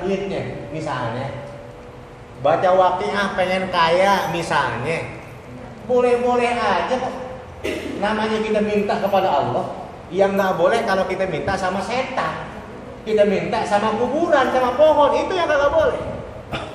duitnya, misalnya baca waqiah pengen kaya misalnya, boleh-boleh aja kok. Namanya kita minta kepada Allah. Yang nggak boleh kalau kita minta sama setan, kita minta sama kuburan, sama pohon, itu yang nggak boleh.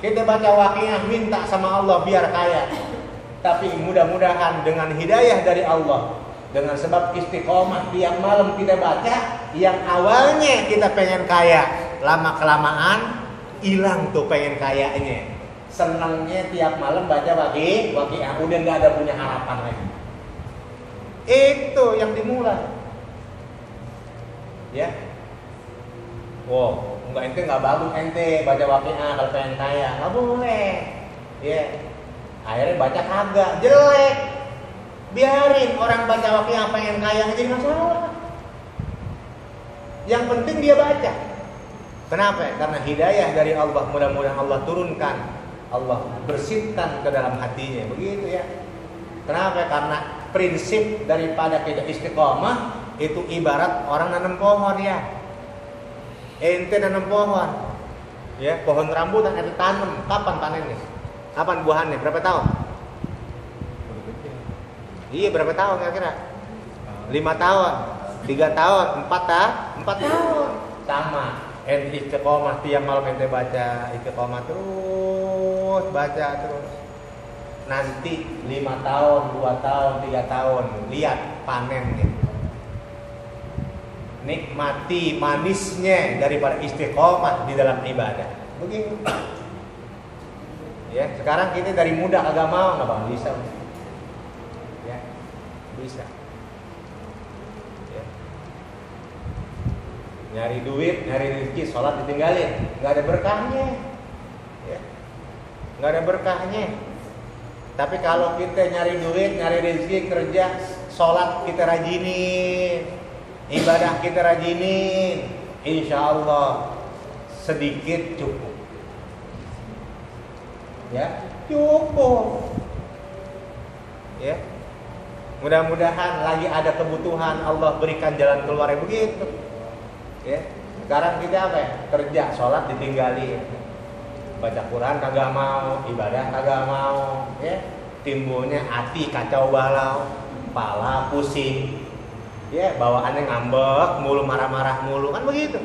Kita baca waqiah minta sama Allah biar kaya, tapi mudah-mudahan dengan hidayah dari Allah, dengan sebab istiqomah tiap malam kita baca, yang awalnya kita pengen kaya, lama kelamaan hilang tuh pengen kayanya. Senangnya tiap malam baca waqiah, udah nggak ada punya harapan lagi. Itu yang dimulai. Ya. Wow, ente nggak bagus ente baca waqiah kalau pengen kaya, nggak boleh. Ya. Akhirnya baca kagak, jelek. Biarin orang baca waqiah pengen kaya aja jadi masalah. Yang penting dia baca. Kenapa? Karena hidayah dari Allah, mudah-mudahan Allah turunkan, Allah bersihkan ke dalam hatinya, begitu ya. Kenapa? Karena prinsip daripada kita istiqomah itu ibarat orang nanam pohon ya. Ente nanam pohon, ya pohon rambutan ente tanam, kapan panennya? Kapan buahannya? Berapa tahun? Iya berapa tahun kira-kira? 5 tahun, 3 tahun, 4 tahun. Sama. Ente istiqomah tiap malam ente baca istiqomah terus, baca terus. Nanti 5 tahun, 2 tahun, 3 tahun, lihat panennya. Nikmati manisnya daripada istiqomah di dalam ibadah. Begitu. Ya, sekarang kita dari muda kagak mau, nggak bakal bisa. Ya, bisa. Ya. Nyari duit, nyari rezeki, sholat ditinggalin, nggak ada berkahnya. Ya. Nggak ada berkahnya. Tapi kalau kita nyari duit, nyari rezeki, kerja, sholat kita rajinin, ibadah kita rajinin, insya Allah sedikit cukup. Ya, cukup. Ya, mudah-mudahan lagi ada kebutuhan Allah berikan jalan keluar begitu. Ya, sekarang kita apa ya? Kerja, sholat ditinggalin, baca Quran kagak mau, ibadah kagak mau, ya timbulnya hati kacau balau, kepala pusing, ya bawaannya ngambek mulu, marah-marah mulu, kan begitu,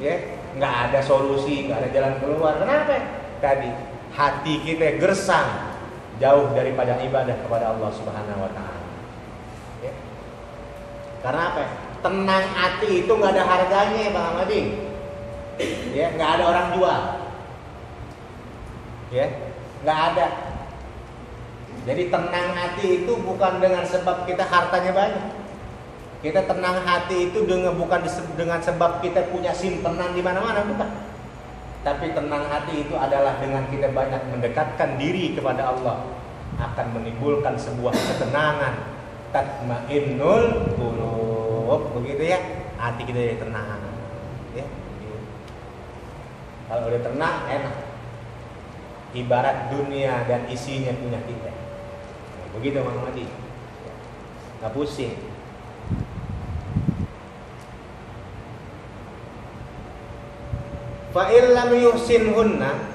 ya nggak ada solusi, nggak ada jalan keluar. Kenapa? Tadi hati kita gersang, jauh daripada ibadah kepada Allah Subhanahu Wa Taala. Ya. Karena apa? Tenang hati itu nggak ada harganya, Bang Ahmadi. Ya, nggak ada orang jual. Ya, nggak ada. Jadi tenang hati itu bukan dengan sebab kita hartanya banyak. Kita tenang hati itu bukan dengan sebab kita punya simpanan di mana-mana, bukan. Tapi tenang hati itu adalah dengan kita banyak mendekatkan diri kepada Allah, akan menimbulkan sebuah ketenangan. Tatmainnul qulub, begitu ya. Hati kita jadi tenang. Ya. Kalau udah tenang, enak. Ibarat dunia dan isinya punya kita. Begitu Mang Madi. Gak pusing. Fa'il lam yuhsinhunna,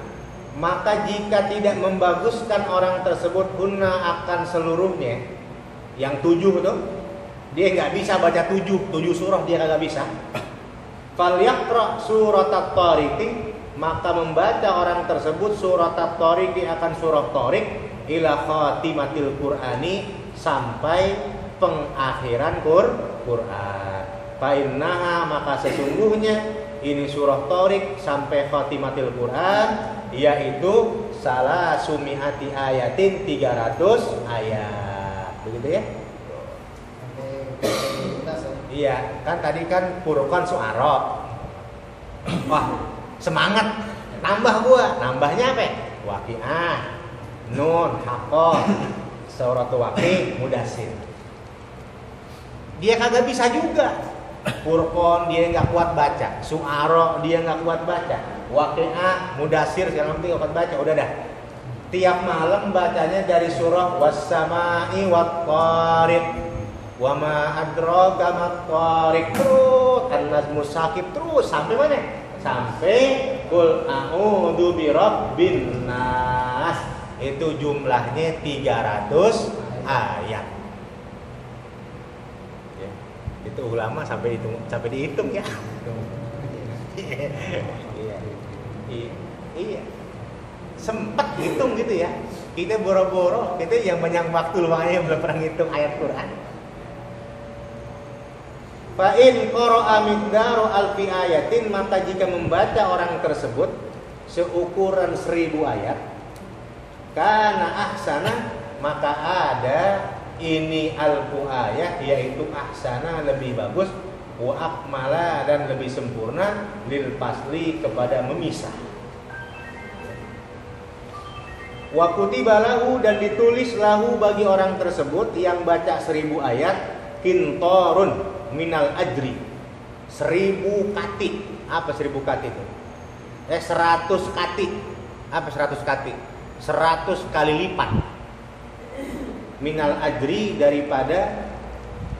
maka jika tidak membaguskan orang tersebut hunna akan seluruhnya, yang 7 tuh, dia nggak bisa baca 7 surah, dia kagak bisa. Falyaqra surat at-tariqi, maka membaca orang tersebut surat at-tariqi akan surah Tariq ila khatimatil Qur'ani, sampai pengakhiran Quran. Fa innaha, maka sesungguhnya ini surah Tariq sampai khatimatil Quran, yaitu salah sumiati ayatin, 300 ayat. Begitu ya? Iya, kan tadi kan Furqan Syu'ara. Wah, semangat. Nambah gua. Nambahnya apa? Waqiah, Nun, Haqqah, surat Waqi, Mudassir. Dia kagak bisa juga. Furqan dia nggak kuat baca, Syu'ara dia nggak kuat baca, Waqiah, Mudassir segala macam nggak kuat baca. Udah dah. Tiap malam bacanya dari surah Was-sama'i wat-tariq, wa ma adraka mat-tariq, terus An-Najmus Saqib, terus sampai mana? Sampai Qul a'udzu birabbin nas. Itu jumlahnya 300 ayat. Ya, itu ulama sampai dihitung ya. Iya. Sempat hitung gitu ya. Kita boro-boro, kita yang banyak waktu lumayan belum pernah ngitung ayat Quran. Fa in qara'a miqdaru alfi ayatin, maka jika membaca orang tersebut seukuran 1000 ayat, kana ahsana, maka ada ini alfu ayat, yaitu ahsana lebih bagus, wa akmala dan lebih sempurna, lil fasli kepada memisah. Wa kutiba lahu, dan ditulis lahu bagi orang tersebut yang baca 1000 ayat, kintorun minal ajri, 1000 kati. Apa 1000 kati itu? 100 kati. Apa 100 kati? 100 kali lipat. Minal ajri, daripada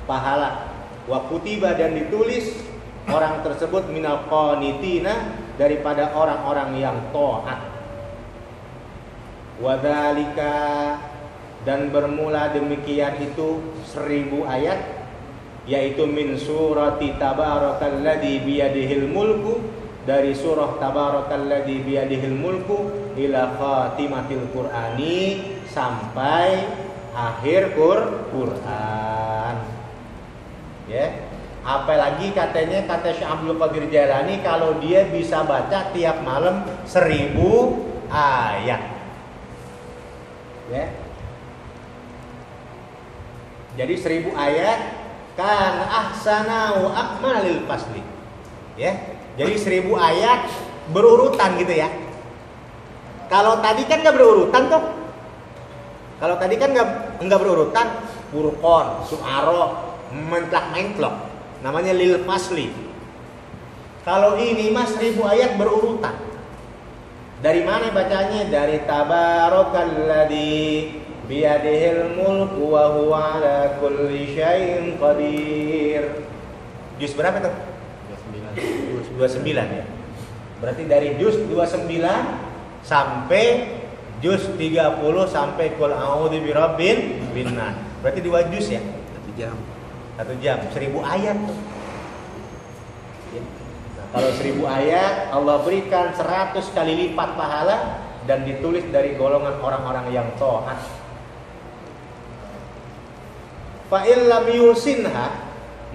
pahala. Wa kutiba, dan ditulis orang tersebut minal qanitina, daripada orang-orang yang taat. Wadzalika, dan bermula demikian itu 1000 ayat, yaitu min surati tabarakalladzi biyadihil mulku, dari surah tabarakalladzi biyadihil mulku ila khatimatil qur'ani, sampai akhir Quran. Ya. Apalagi katanya, kata Syekh Abdul Qadir Jailani, kalau dia bisa baca tiap malam 1000 ayat. Ya. Jadi 1000 ayat kan ahsana wa akmalil fasli. Ya. Jadi 1000 ayat berurutan gitu ya. Kalau tadi kan enggak berurutan tuh. Kalau tadi kan enggak berurutan, Furqan, Su'ara, mentlak-mentlok. Namanya lil fasli. Kalau ini mas 1000 ayat berurutan. Dari mana bacanya? Dari tabarakalladzi biyadihil mulku wa huwa ala kulli syai'in qadir. Juz berapa tuh? 29 ya. Berarti dari juz 29 sampai juz 30 sampai qul a'udzu birabbin nas. Berarti 2 juz ya? 1 jam. 1000 ayat tuh. Kalau 1000 ayat Allah berikan 100 kali lipat pahala, dan ditulis dari golongan orang-orang yang taat. Fa illam yusinha,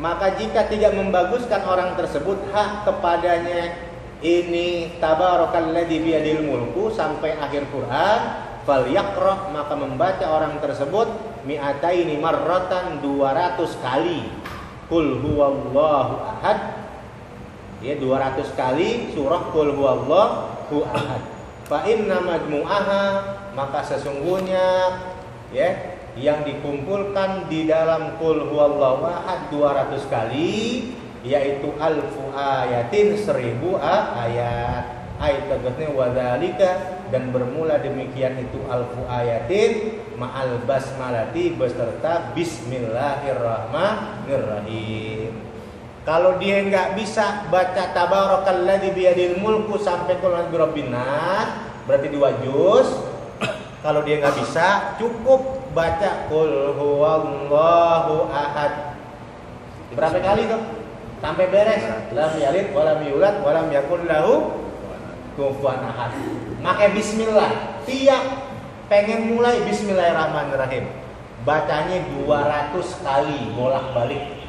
maka jika tidak membaguskan orang tersebut hak kepadanya ini tabarakalladzi biyadil mulku sampai akhir Quran, falyaqra, maka membaca orang tersebut mi'ataini marratan, 200 kali qul huwallahu ahad. Ya, 200 kali surah qul huwallahu ahad. Fa inna majmu'aha, maka sesungguhnya ya yang dikumpulkan di dalam qul huwallahu ahad 200 kali, yaitu alfu ayatin, 1000 ayat. Ayat tegasnya wadzalika, dan bermula demikian itu alfu ayatin ma'al basmalati, beserta bismillahirrahmanirrahim. Kalau dia nggak bisa baca tabarakalladzi biyadil mulku sampai qul a'udzu birabbin nas, berarti 2 juz. Kalau dia nggak bisa, cukup baca qul huwallahu ahad. Berapa kali tuh? Sampai beres. Lam yalid wa lam yulad wa lam yakul lahu kufuwan ahad. Pakai bismillah. Tiap pengen mulai bismillahirrahmanirrahim, bacanya 200 kali bolak-balik.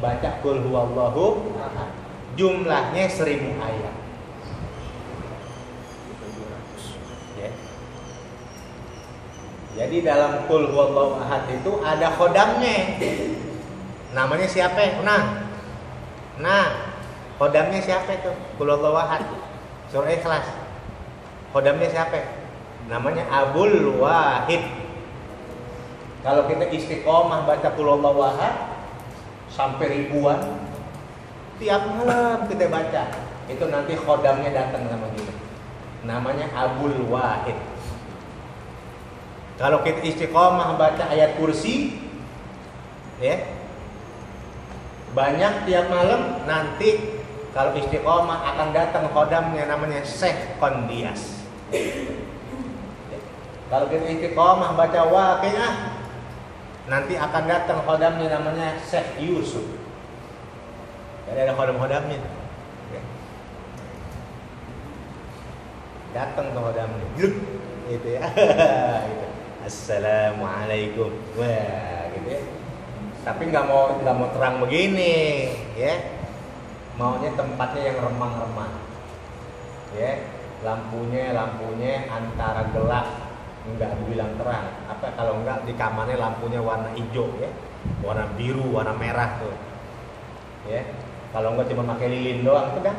Baca qul huwallahu ahad. Jumlahnya 1000 ayat. Ya. Jadi dalam qul huwallahu ahad itu ada khodamnya. Namanya siapa? Nah, khodamnya siapa itu? Qul huwallahu ahad. Surah Ikhlas. Khodamnya siapa? Namanya Abul Wahid. Kalau kita istiqomah baca qul huwallahu ahad sampai ribuan, tiap malam kita baca, itu nanti khodamnya datang sama kita. Namanya Abul Wahid. Kalau kita istiqomah baca ayat kursi, ya, banyak tiap malam, nanti Kalau istiqomah akan datang khodamnya namanya Syekh Kondias. Kalau kita istiqomah baca Waqiah, nanti akan datang khodamnya namanya Syekh Yusuf. Jadi ada khodam-khodamnya. Datang tuh khodamnya, gitu ya. Gitu. Assalamualaikum, wah, gitu ya. Tapi nggak mau terang begini, ya. Maunya tempatnya yang remang-remang, ya. Lampunya antara gelap, nggak dibilang terang. Apa kalau nggak di kamarnya lampunya warna hijau, ya, warna biru, warna merah tuh, ya. Kalau nggak cuma pakai lilin doang, itu dah